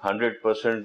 100%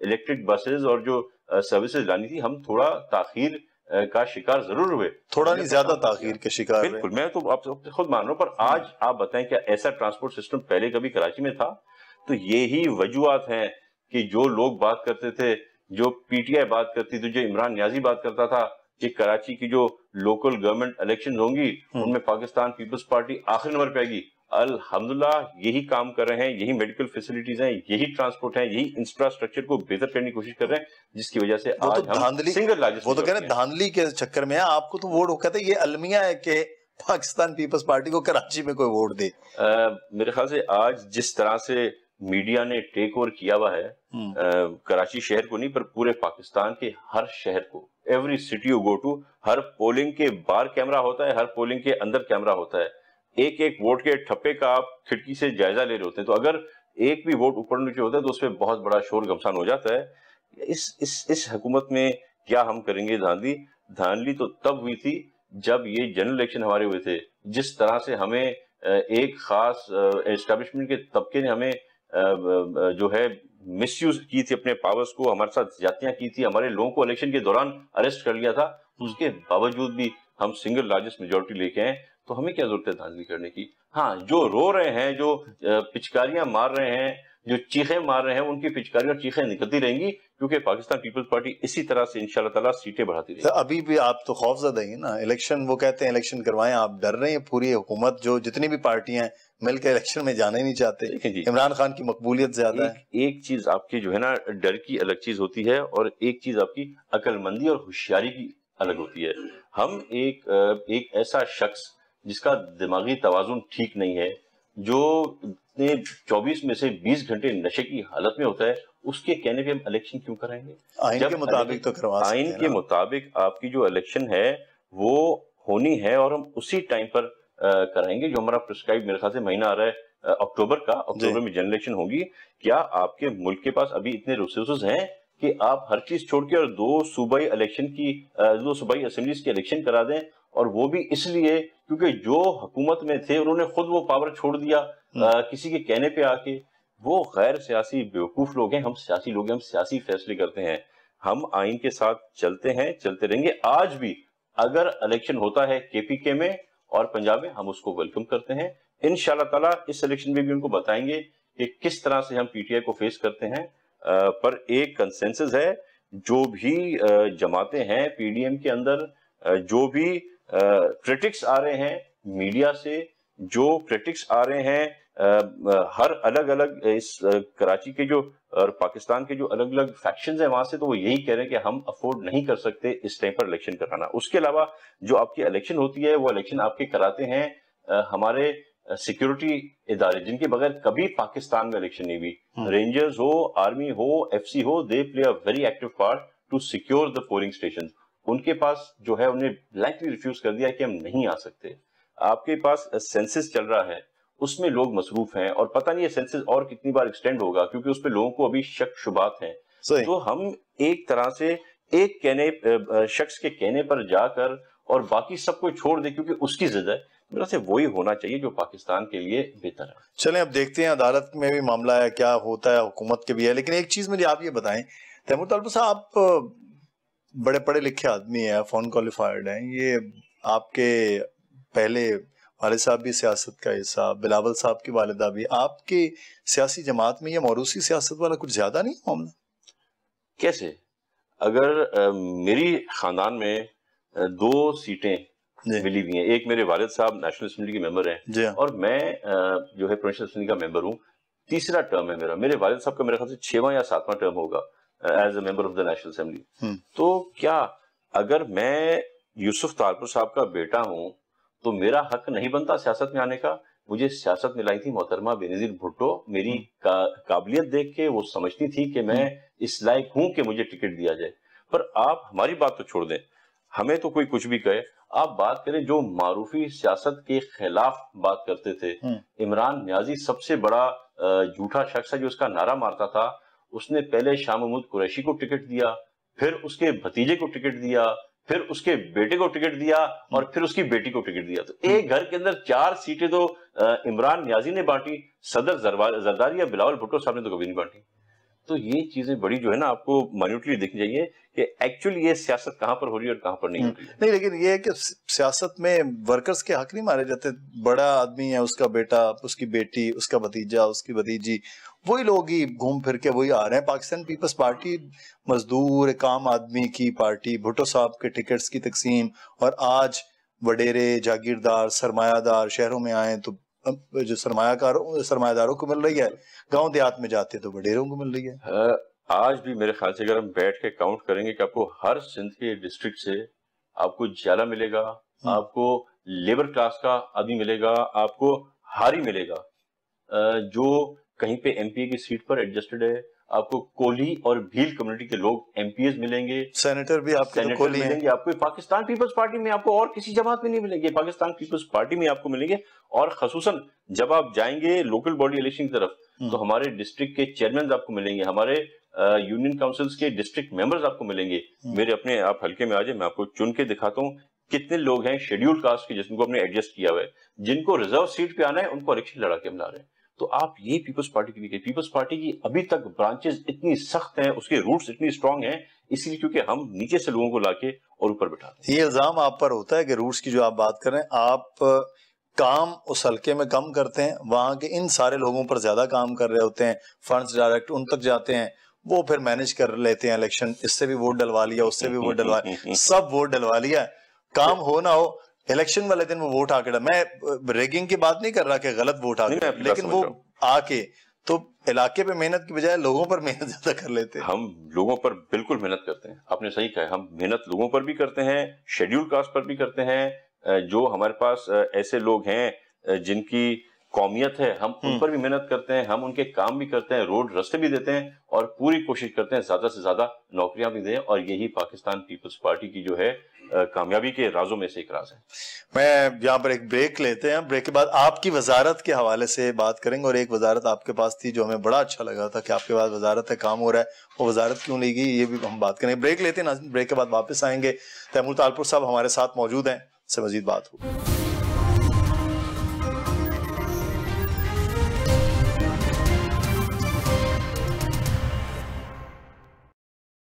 electric buses اور جو services لانی تھی ہم تھوڑا تاخیر کا شکار ضرور ہوئے, تھوڑا نہیں زیادہ تاخیر کے شکار. بالکل, میں تو آپ سے خود مان رہا ہوں, پر آج آپ بتائیں کیا ایسا ٹرانسپورٹ سسٹم پہلے کبھی کراچی میں تھا؟ تو یہی وجوہات ہیں کہ جو لوگ بات کرتے تھے, جو پی ٹی آئی بات کرتی تھی, جو عمران نیازی بات کرتا تھا کہ کراچی کی جو لوکل گورنمنٹ الیکشن ہوں گی ان میں پاکستان پیپلز پارٹی آخری نمبر پہ آئے گی. الحمدللہ یہی کام کر رہے ہیں, یہی میڈیکل فیسلٹیز ہیں, یہی ٹرانسپورٹ ہیں, یہی انفراسٹرکچر کو بہتر کرنے کی کوشش کر رہے ہیں, جس کی وجہ سے آج ہم سنگل لارجسٹ. وہ تو کہہ رہے ہیں دھاندلی کے چکر میں آپ کو تو ووٹ کہتے ہیں, یہ المیہ ہے کہ پاکستان پیپلز پارٹی کو کراچی میں کوئی ووٹ دے. میرے خیال سے آج جس طرح سے میڈیا نے ٹیک اوور کیا ہوا ہے کراچی شہر کو نہیں پر پورے پاکستان کے ہر شہر کو, every city you go to, ہر پولنگ کے باہر کیمرہ ہوتا ہے, ہر پولنگ کے اندر کیمرہ ہوتا ہے, ایک ایک ووٹ کے ٹھپے کا آپ کھڑکی سے جائزہ لے رہے ہوتے ہیں, تو اگر ایک بھی ووٹ اوپر نیچے ہوتا ہے تو اس پہ بہت بڑا شور گھمسان ہو جاتا ہے. اس حکومت میں کیا ہم کریں گے دھاندلی؟ دھاندلی تو تب ہوئی تھی جب یہ جنرل الیکشن ہمارے ہوئے تھے, جس طرح سے ہمیں ایک خاص اسٹیبلشمنٹ کے طبقے نے ہمیں جو ہے مس یوز کی تھی اپنے پاورز کو, ہمارے ساتھ زیادتیاں کی تھی, ہمارے لوگوں کو الیکشن کے دوران اریسٹ کر لیا تھا, اس کے باوجود بھی ہم سنگل لارجسٹ میجورٹی لے کے ہیں. تو ہمیں کیا ضرورت ہے دھاندلی کرنے کی؟ ہاں, جو رو رہے ہیں, جو پچکاریاں مار رہے ہیں, جو چیخیں مار رہے ہیں, ان کی پچکاریاں اور چیخیں نکلتی رہیں گی, کیونکہ پاکستان پیپلز پارٹی اسی طرح سے انشاءاللہ تعالیٰ سیٹیں بڑھاتی رہے گی. ابھی بھی آپ تو خوف زدہ ہیں نا, الیکشن وہ کہتے ہیں الیکشن کروائیں, آپ ڈر رہے ہیں. پوری حکومت جو جتنی بھی پارٹیاں ہیں مل کے الیکشن میں جانا ہی نہیں چاہتے. عمران خان کی مقبولیت زیادہ ہے. ایک چیز آپ کی جو ہے نا ڈر کی الگ چیز ہوتی ہے, اور ایک چیز آپ کی عقل مندی اور ہوشیاری کی الگ ہوتی ہے. ہم ایک ایسا شخص جس کا دماغی توازن ٹھیک نہیں ہے, جو 24 میں سے 20 گھنٹے نشے کی حالت میں ہوتا ہے, اس کے کہنے پہ ہم الیکشن کیوں کرائیں گے؟ آئین کے مطابق تو کروا سکتے ہیں. آئین کے مطابق آپ کی جو الیکشن ہے وہ ہونی ہے, اور ہم اسی ٹائم پر کرائیں گے. جو ہمارا پرسکرائب میرے خیال سے مہینہ آ رہا ہے اکتوبر کا, اکتوبر میں جنرل الیکشن ہوگی. کیا آپ کے ملک کے پاس ابھی اتنے ریسورسز ہیں کہ آپ ہر چیز چھوڑ کے اور 2 صوبائی اسمبلیز کی الیکشن کرا دیں؟ اور وہ بھی اس لیے کیونکہ جو حکومت میں تھے انہوں نے خود وہ پاور چھوڑ دیا کسی کے کہنے پہ آ کے. وہ غیر سیاسی بیوقوف لوگ ہیں, ہم سیاسی لوگ ہیں, ہم سیاسی فیصلے کرتے ہیں, ہم آئین کے ساتھ چلتے ہیں, چلتے رہیں گے. آج بھی اگر الیکشن ہوتا ہے کے پی کے میں اور پنجاب میں, ہم اس کو ویلکم کرتے ہیں. انشاءاللہ تعالیٰ اس الیکشن میں بھی ان کو بتائیں گے کہ کس طرح سے ہم پی ٹی آئی کو فیس کرتے ہیں. پر ایک کنسنسس ہے, جو بھی جماعتیں ہیں پی ڈی ایم کے اندر, جو بھی کرٹکس آ رہے ہیں میڈیا سے, جو کرٹکس آ رہے ہیں ہر الگ الگ اس کراچی کے جو اور پاکستان کے جو الگ الگ فیکشنز ہیں وہاں سے, تو وہ یہی کہہ رہے ہیں کہ ہم افورڈ نہیں کر سکتے اس ٹائم پر الیکشن کرانا. اس کے علاوہ جو آپ کی الیکشن ہوتی ہے وہ الیکشن آپ کے کراتے ہیں ہمارے سیکیورٹی ادارے, جن کے بغیر کبھی پاکستان میں الیکشن نہیں ہوئی. رینجرز ہو, آرمی ہو, ایف سی ہو, they play a very active part to secure the polling station. ان کے پاس جو ہے انہیں بلینکلی ریفیوز کر دیا کہ ہم نہیں آ سکتے. آپ کے پاس سینسس چل رہا ہے, اس میں لوگ مصروف ہیں, اور پتہ نہیں یہ سینسس اور کتنی بار ایکسٹینڈ ہوگا, کیونکہ اس پہ لوگوں کو ابھی شک شبات ہیں. تو ہم ایک طرح سے ایک شخص کے کہنے پر جا کر اور باقی سب کو چھوڑ دیں کیونکہ اس کی ضد ہے, میرے سے وہی ہونا چاہیے جو پاکستان کے لیے بہتر ہے. چلیں اب دیکھتے ہیں عدالت میں بھی معاملہ ہے, کیا ہوتا ہے, حکومت کے بھی ہے. لیکن ایک چیز مجھے آپ یہ بتائیں, تیمور طالب صاحب آپ بڑے پڑھے لکھے آدمی ہیں, فون کوالیفائرڈ ہیں, یہ آپ کے پہلے والد صاحب بھی سیاست کا حصہ, بلاول صاحب کی والدہ بھی, آپ کی سیاسی جماعت میں یہ موروثی سیاست والا کچھ زیادہ نہیں معاملہ؟ کیسے؟ اگر میری خاندان میں 2 سیٹیں ملی ہوئی ہیں, ایک میرے والد صاحب نیشنل اسمبلی کے ممبر ہیں اور میں جو ہے پروونشل اسمبلی کا ممبر ہوں, تیسرا ٹرم ہے میرا. میرے والد صاحب کا میرے خیال سے 6واں یا 7واں ٹرم ہوگا as a member of the national assembly. تو کیا اگر میں یوسف طالپور صاحب کا بیٹا ہوں تو میرا حق نہیں بنتا سیاست میں آنے کا؟ مجھے سیاست میں لائی تھی محترمہ بینظیر بھٹو, میری قابلیت دیکھ کے وہ سمجھتی تھی کہ میں اس لائق ہوں کہ مجھے ٹکٹ دیا جائے. پر آپ ہماری بات تو چھوڑ دیں, ہمیں تو کوئی کچھ بھی کہے, آپ بات کریں جو معروفی سیاست کے خلاف بات کرتے تھے. عمران نیازی سب سے بڑا جھوٹا شخص ہے جو اس کا نعرہ مارتا تھا. اس نے پہلے شاہ محمود قریشی کو ٹکٹ دیا, پھر اس کے بھتیجے کو ٹکٹ دیا, پھر اس کے بیٹے کو ٹکٹ دیا, اور پھر اس کی بیٹی کو ٹکٹ دیا. تو ایک گھر کے اندر 4 سیٹیں تو عمران نیازی نے بانٹی, صدر زرداری یا بلاول بھٹو صاحب نے تو کبھی نہیں بانٹی. تو یہ چیزیں بڑی جو ہے نا آپ کو مائنوٹلی دیکھنی چاہیے کہ ایکچولی یہ سیاست کہاں پر ہو رہی ہے اور کہاں پر نہیں ہو رہی ہے. نہیں لیکن یہ ہے کہ سیاست میں ورکرز کے حق نہیں مارے جاتے. بڑا آدمی ہے, اس کا بیٹا, اس کی بیٹی, اس کا بھتیجا, اس کی بھتیجی, وہی لوگ ہی گھوم پھر کے وہی آ رہے ہیں. پاکستان پیپلز پارٹی مزدور ایک عام آدمی کی پارٹی, بھٹو صاحب کے ٹکٹس کی تقسیم, اور آج وڈیرے, جاگیردار, سرمایہ دار شہروں میں آئے تو جو سرمایہ داروں کو مل رہی ہے, گاؤں دیہات میں جاتے تو وڈیروں کو مل رہی ہے. آج بھی میرے خیال سے اگر ہم بیٹھ کے کاؤنٹ کریں گے کہ آپ کو ہر سندھ کے ڈسٹرکٹ سے آپ کو جالا ملے گا, آپ کو لیبر کلاس کا آدمی ملے گا, آپ کو ہاری ملے گا جو کہیں پہ ایم پی اے کی سیٹ پر ایڈجسٹڈ ہے, آپ کو کولی اور بھیل کمیونٹی کے لوگ ایم پی ایز ملیں گے, سینیٹر بھی آپ کے کولی ملیں گے. آپ کو پاکستان پیپلز پارٹی میں آپ کو اور کسی جماعت میں نہیں ملیں گے, پاکستان پیپلز پارٹی میں آپ کو ملیں گے. اور خصوصاً جب آپ جائیں گے لوکل باڈی الیکشن کی طرف تو ہمارے ڈسٹرکٹ کے چیئرمین آپ کو ملیں گے, ہمارے یونین کاؤنسلز کے ڈسٹرکٹ ممبرز آپ کو ملیں گے. میرے اپنے آپ حلقے میں آ جائیں, میں آپ کو چن کے دکھاتا ہوں کتنے لوگ ہیں شیڈیول کاسٹ کے جن کو اپنے ایڈجسٹ کیا ہوا ہے, جن کو ریزرو سیٹ پہ آنا ہے ان کو الیکشن لڑا کے ہم لا رہے ہیں. تو آپ یہ پیپلز پارٹی کی بھی, پیپلز پارٹی کی ابھی تک برانچز اتنی سخت ہیں, اس کے روٹس اتنی اسٹرانگ ہیں, اس لیے کیونکہ ہم نیچے سے لوگوں کو لا کے اور اوپر بٹھاتے ہیں. یہ الزام آپ پر ہوتا ہے کہ روٹس کی جو آپ بات کر رہے ہیں, آپ کام اس حلقے میں کم کرتے ہیں, وہاں کے ان سارے لوگوں پر زیادہ کام کر رہے ہوتے ہیں, فنڈز ڈائریکٹ ان تک جاتے ہیں, وہ پھر مینج کر لیتے ہیں الیکشن, اس سے بھی ووٹ ڈلوا لیا, اس سے بھی ووٹ ڈلوا لیا, سب ووٹ ڈلوا لیا. کام ہو نہ ہو الیکشن والے دن وہ ووٹ آ کے, میں ریگنگ کی بات نہیں کر رہا کہ غلط ووٹ آ کے, لیکن وہ آ کے تو علاقے پہ محنت کی بجائے لوگوں پر محنت زیادہ کر لیتے ہیں. ہم لوگوں پر بالکل محنت کرتے ہیں, آپ نے صحیح کہا ہے, ہم محنت لوگوں پر بھی کرتے ہیں, شیڈیول کاسٹ پر بھی کرتے ہیں. جو ہمارے پاس ایسے لوگ ہیں جن کی قومیت ہے ہم ان پر بھی محنت کرتے ہیں, ہم ان کے کام بھی کرتے ہیں, روڈ رستے بھی دیتے ہیں, اور پوری کوشش کرتے ہیں زیادہ سے زیادہ نوکریاں بھی دیں. اور یہی پاکستان پیپلز پارٹی کی جو ہے کامیابی کے رازوں میں سے ایک راز ہے. میں یہاں پر ایک بریک لیتے ہیں, بریک کے بعد آپ کی وزارت کے حوالے سے بات کریں گے, اور ایک وزارت آپ کے پاس تھی جو ہمیں بڑا اچھا لگا تھا کہ آپ کے پاس وزارت ہے, کام ہو رہا ہے, وہ وزارت کیوں لے گی یہ بھی ہم بات کریں گے. بریک لیتے ہیں, بریک کے بعد واپس آئیں گے. تیمور تالپور صاحب ہمارے ساتھ موجود ہیں, سے مزید بات ہوگی.